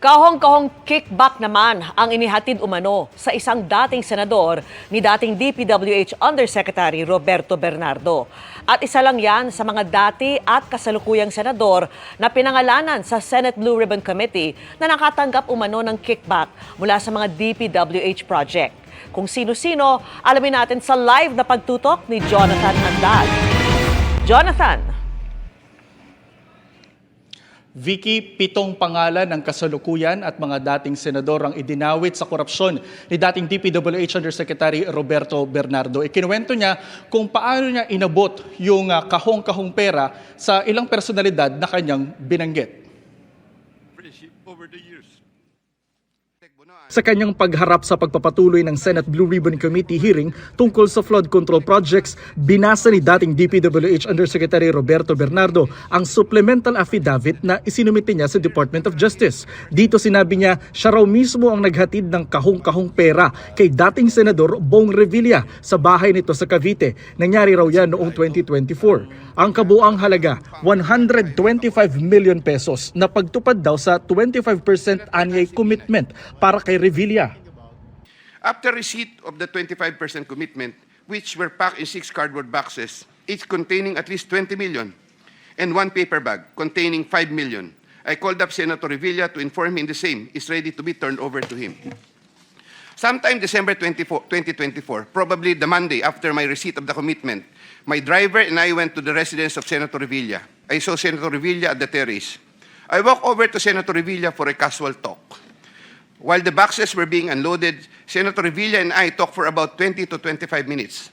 Kahong-kahong kickback naman ang inihatid umano sa isang dating senador ni dating DPWH Undersecretary Roberto Bernardo. At isa lang yan sa mga dati at kasalukuyang senador na pinangalanan sa Senate Blue Ribbon Committee na nakatanggap umano ng kickback mula sa mga DPWH project. Kung sino-sino, alamin natin sa live na pagtutok ni Jonathan Andal. Jonathan! Vicky, 7 pangalan ng kasalukuyan at mga dating senador ang idinawit sa korupsyon ni dating DPWH Undersecretary Roberto Bernardo. Ikinuwento niya kung paano niya inabot yung kahong-kahong pera sa ilang personalidad na kanyang binanggit. Sa kanyang pagharap sa pagpapatuloy ng Senate Blue Ribbon Committee hearing tungkol sa flood control projects, binasa ni dating DPWH Undersecretary Roberto Bernardo ang supplemental affidavit na isinumite niya sa Department of Justice. Dito sinabi niya siya raw mismo ang naghatid ng kahong-kahong pera kay dating Senador Bong Revilla sa bahay nito sa Cavite. Nangyari raw yan noong 2024. Ang kabuang halaga, 125 million pesos na pagtupad daw sa 25% annual commitment para kay Revilla. After receipt of the 25% commitment, which were packed in 6 cardboard boxes, each containing at least 20 million, and 1 paper bag containing 5 million, I called up Senator Revilla to inform him the same is ready to be turned over to him. Sometime December 2024, probably the Monday after my receipt of the commitment, my driver and I went to the residence of Senator Revilla. I saw Senator Revilla at the terrace. I walked over to Senator Revilla for a casual talk. While the boxes were being unloaded, Senator Revilla and I talked for about 20 to 25 minutes.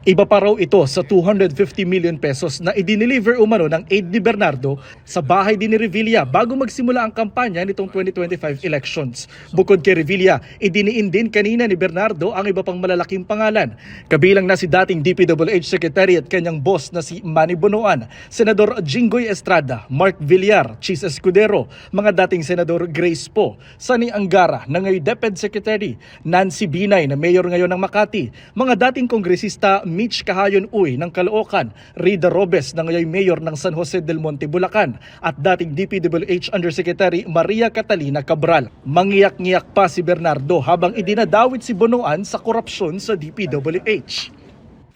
Iba pa raw ito sa 250 million pesos na idineliver umano ng aide ni Bernardo sa bahay din ni Revilla bago magsimula ang kampanya nitong 2025 elections. Bukod kay Revilla, idiniin din kanina ni Bernardo ang iba pang malalaking pangalan. Kabilang na si dating DPWH Secretary at kanyang boss na si Manny Bonoan, Senador Jinggoy Estrada, Mark Villar, Chis Escudero, mga dating Senador Grace Poe, Sonny Angara na ngayon DepEd Secretary, Nancy Binay na mayor ngayon ng Makati, mga dating kongresista Mitch Kahayon Uy ng Caloocan, Rida Robes na ngayon mayor ng San Jose del Monte, Bulacan, at dating DPWH Undersecretary Maria Catalina Cabral. Mangiyak-ngiyak pa si Bernardo habang idinadawit si Bonoan sa korupsyon sa DPWH.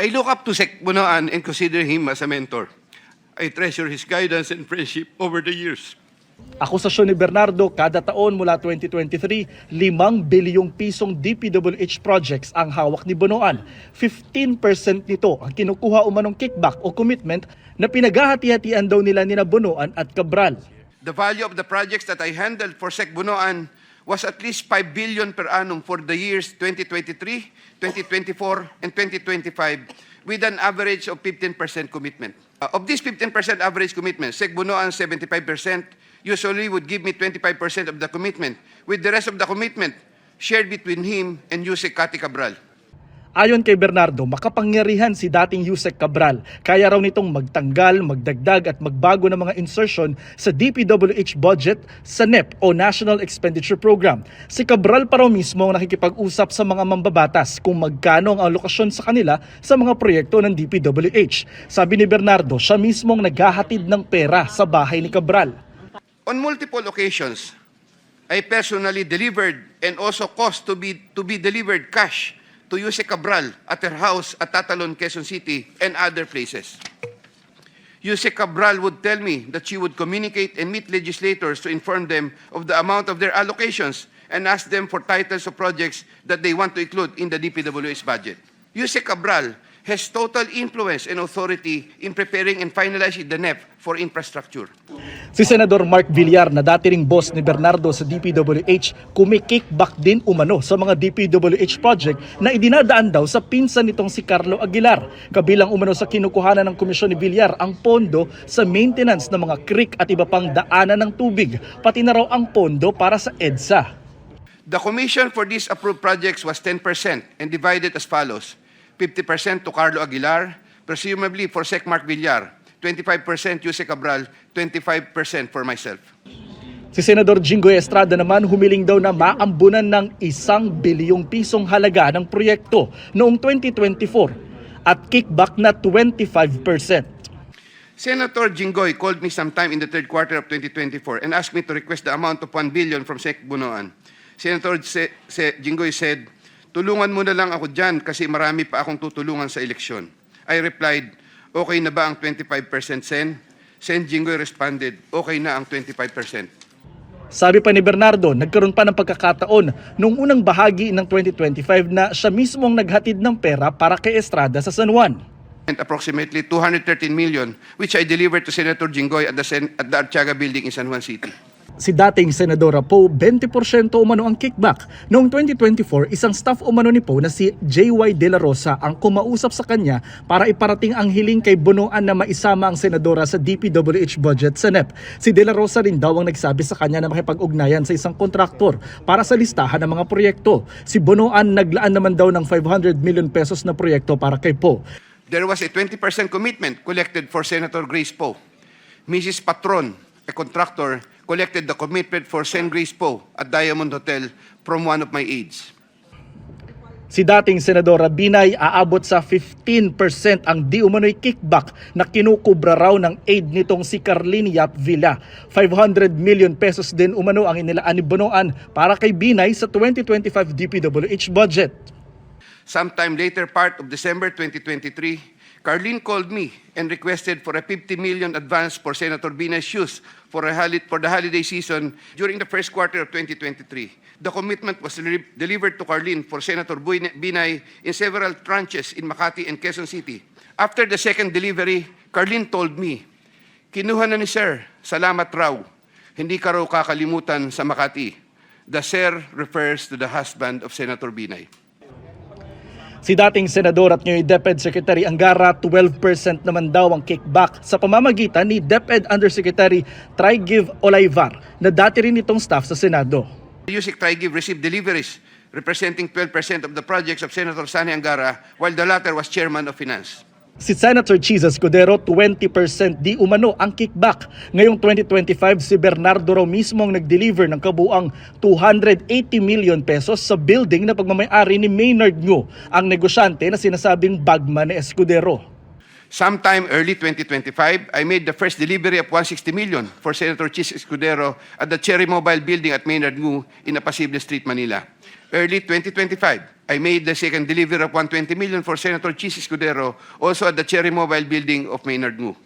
I look up to Sec Bonoan and consider him as a mentor. I treasure his guidance and friendship over the years. Akusasyon ni Bernardo, kada taon mula 2023, 5 bilyong pisong DPWH projects ang hawak ni Bonoan. 15% nito ang kinukuha umanong kickback o commitment na pinaghahati-hatian daw nila ni Bonoan at Cabral. The value of the projects that I handled for Sec Bonoan was at least 5 billion per annum for the years 2023, 2024, and 2025 with an average of 15% commitment. Of this 15% average commitment, Sec Bonoan 75%, usually would give me 25% of the commitment, with the rest of the commitment shared between him and Yusek Cathy Cabral. Ayon kay Bernardo, makapangyarihan si dating Yusek Cabral. Kaya raw nitong magtanggal, magdagdag at magbago ng mga insertion sa DPWH budget sa NEP o National Expenditure Program. Si Cabral pa raw mismo ang nakikipag-usap sa mga mambabatas kung magkano ang alokasyon sa kanila sa mga proyekto ng DPWH. Sabi ni Bernardo, siya mismo ang naghahatid ng pera sa bahay ni Cabral. On multiple occasions, I personally delivered and also caused to be delivered cash to Yusek Cabral at her house at Tatalon, Quezon City, and other places. Yusek Cabral would tell me that she would communicate and meet legislators to inform them of the amount of their allocations and ask them for titles of projects that they want to include in the DPWH budget. Yusek Cabral has total influence and authority in preparing and finalizing the NEP for infrastructure. Si Senador Mark Villar na dati ring boss ni Bernardo sa DPWH, kumikickback din umano sa mga DPWH project na idinadaan daw sa pinsan nitong si Carlo Aguilar. Kabilang umano sa kinukuhanan ng komisyon ni Villar ang pondo sa maintenance ng mga creek at iba pang daanan ng tubig, pati na raw ang pondo para sa EDSA. The commission for these approved projects was 10% and divided as follows: 50% to Carlo Aguilar, presumably for Sec Mark Villar, 25% Yusek Cabral, 25% for myself. Si Senador Jinggoy Estrada naman humiling daw na maambunan ng 1 bilyong pisong halaga ng proyekto noong 2024 at kickback na 25%. Senator Jinggoy called me sometime in the third quarter of 2024 and asked me to request the amount of 1 billion from Sec Bunoan. Senator Jinggoy said, tulungan mo na lang ako dyan kasi marami pa akong tutulungan sa eleksyon. I replied, okay na ba ang 25% Sen? Sen Jinggoy responded, okay na ang 25%. Sabi pa ni Bernardo, nagkaroon pa ng pagkakataon noong unang bahagi ng 2025 na siya mismo ang naghatid ng pera para kay Estrada sa San Juan. And approximately 213 million, which I delivered to Senator Jinggoy at the Artiaga Building in San Juan City. Si dating Senadora Poe, 20% umano ang kickback. Noong 2024, isang staff umano ni Poe na si J.Y. De La Rosa ang kumausap sa kanya para iparating ang hiling kay Bunoan na maisama ang senadora sa DPWH budget sa NEP. Si De La Rosa rin daw ang nagsabi sa kanya na makipag-ugnayan sa isang kontraktor para sa listahan ng mga proyekto. Si Bunoan naglaan naman daw ng 500 million pesos na proyekto para kay Poe. There was a 20% commitment collected for Senator Grace Poe. Mrs. Patron, a contractor, collected the commitment for Sen. Grace Poe at Diamond Hotel from one of my aides. Si dating Senadora Binay aabot sa 15% ang di umano'y kickback na kinukubra raw ng aide nitong si Carlene Yap Villa. 500 million pesos din umano ang inilaan ni Bunoan para kay Binay sa 2025 DPWH budget. Sometime later part of December 2023, Carlene called me and requested for a 50 million advance for Senator Binay's shoes for the holiday season during the first quarter of 2023. The commitment was delivered to Carlene for Senator Binay in several tranches in Makati and Quezon City. After the second delivery, Carlene told me, kinuha na ni Sir, salamat raw. Hindi ka raw kakalimutan sa Makati. The Sir refers to the husband of Senator Binay. Si dating Senador at ngayon DepEd Secretary Angara, 12% naman daw ang kickback sa pamamagitan ni DepEd Undersecretary Trigiv Olayvar na dati rin itong staff sa Senado. Yusek Trigiv received deliveries representing 12% of the projects of Senator Sani Angara while the latter was chairman of finance. Si Senator Chiza Escudero, 20% di umano ang kickback. Ngayong 2025, si Bernardo raw mismo ang nag-deliver ng kabuang 280 million pesos sa building na pagmamayari ni Maynard Ngu, ang negosyante na sinasabing bagman ni Escudero. Sometime early 2025, I made the first delivery of 160 million for Senator Chiza Escudero at the Cherry Mobile Building at Maynard Ngu in Apacible Street, Manila. Early 2025, I made the second delivery of 120 million for Senator Chiza Escudero, also at the Cherry Mobile Building of Maynard Ngu.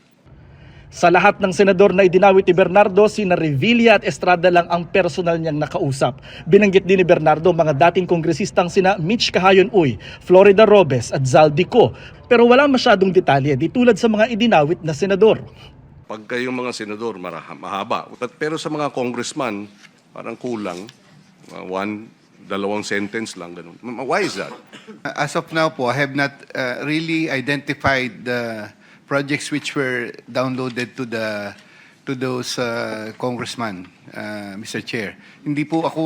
Sa lahat ng senador na idinawit ni Bernardo, sina Revilla at Estrada lang ang personal niyang nakausap. Binanggit din ni Bernardo mga dating kongresistang sina Mitch Cahayon Uy, Florida Robes at Zaldico. Pero wala masyadong detalye di tulad sa mga idinawit na senador. Pag kayong mga senador, mahaba. Pero sa mga congressman, parang kulang. Dalawang sentence lang. Ganun. Why is that? As of now po, I have not really identified the projects which were downloaded to those congressman, Mr. Chair. Hindi po ako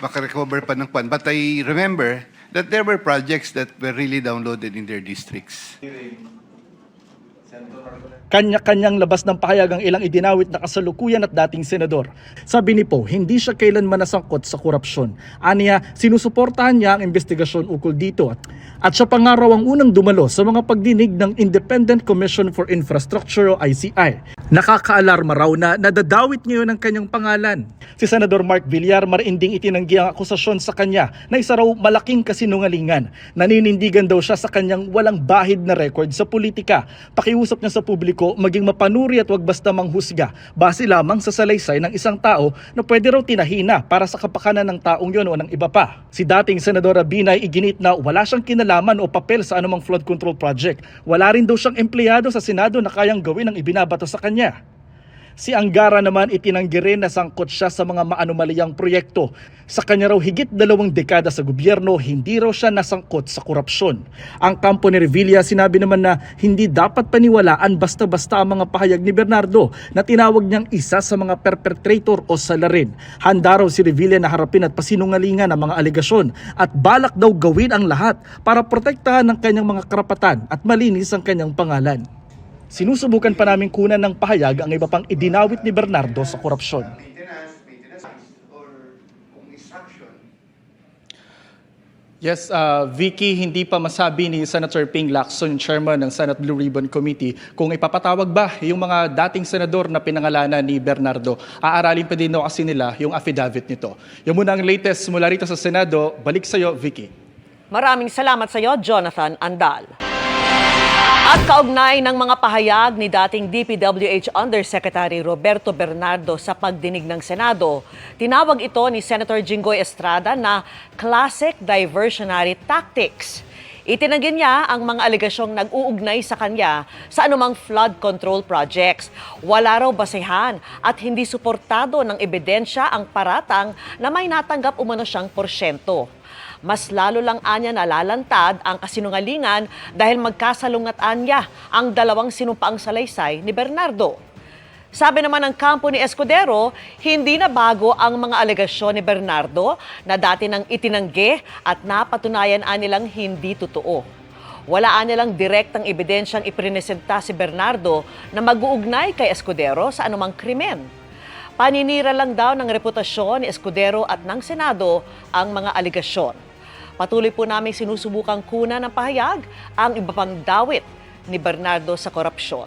makarecover pa ng pan. But I remember that there were projects that were really downloaded in their districts. Kanya-kanyang labas ng pahayag ang ilang idinawit na kasalukuyan at dating senador. Sabi ni Poe, hindi siya kailanman nasangkot sa korupsyon. Aniya, sinusuportahan niya ang investigasyon ukol dito. At siya pa nga raw ang unang dumalo sa mga pagdinig ng Independent Commission for Infrastructure o ICI. Nakakaalarma raw na nadadawit ngayon ang kanyang pangalan. Si Senador Mark Villar marinding itinanggi ang akusasyon sa kanya na isa raw malaking kasinungalingan. Naninindigan daw siya sa kanyang walang bahid na record sa politika. Pakiusap niya sa publiko maging mapanuri at wag basta manghusga base lamang sa salaysay ng isang tao na pwede raw tinahina para sa kapakanan ng taong yon o ng iba pa. Si dating Senadora Binay iginit na wala siyang kinalaman o papel sa anumang flood control project. Wala rin daw siyang empleyado sa Senado na kayang gawin ang ibinabato sa kanya. Si Angara naman itinanggi rin na sangkot siya sa mga maanumaliyang proyekto. Sa kanya raw higit 2 dekada sa gobyerno, hindi raw siya nasangkot sa korupsyon. Ang kampo ni Revilla sinabi naman na hindi dapat paniwalaan basta-basta ang mga pahayag ni Bernardo na tinawag niyang isa sa mga perpetrator o salarin. Handa raw si Revilla na harapin at pasinungalingan ang mga alegasyon at balak daw gawin ang lahat para protektahan ang kanyang mga karapatan at malinis ang kanyang pangalan. Sinusubukan pa namin kunan ng pahayag ang iba pang idinawit ni Bernardo sa korupsyon. Yes, Vicky, hindi pa masabi ni Senator Ping Lacson, chairman ng Senate Blue Ribbon Committee, kung ipapatawag ba yung mga dating senador na pinangalanan ni Bernardo. Aaralin pa din daw kasi nila yung affidavit nito. Yung muna ang latest mula rito sa Senado. Balik sa'yo, Vicky. Maraming salamat sa iyo, Jonathan Andal. At kaugnay ng mga pahayag ni dating DPWH Undersecretary Roberto Bernardo sa pagdinig ng Senado, tinawag ito ni Senator Jinggoy Estrada na classic diversionary tactics. Itinanggi niya ang mga alegasyong nag-uugnay sa kanya sa anumang flood control projects. Wala raw basehan at hindi suportado ng ebidensya ang paratang na may natanggap umano siyang porsyento. Mas lalo lang anya nalalantad ang kasinungalingan dahil magkasalungat-an niya ang dalawang sinumpaang salaysay ni Bernardo. Sabi naman ng kampo ni Escudero, hindi na bago ang mga alegasyon ni Bernardo na dati nang itinanggi at napatunayan nilang hindi totoo. Wala nilang direktang ebidensyang iprinesenta si Bernardo na mag-uugnay kay Escudero sa anumang krimen. Paninira lang daw ng reputasyon ni Escudero at ng Senado ang mga alegasyon. Patuloy po namin sinusubukang kunan ng pahayag ang iba pang dawit ni Bernardo sa korupsyon.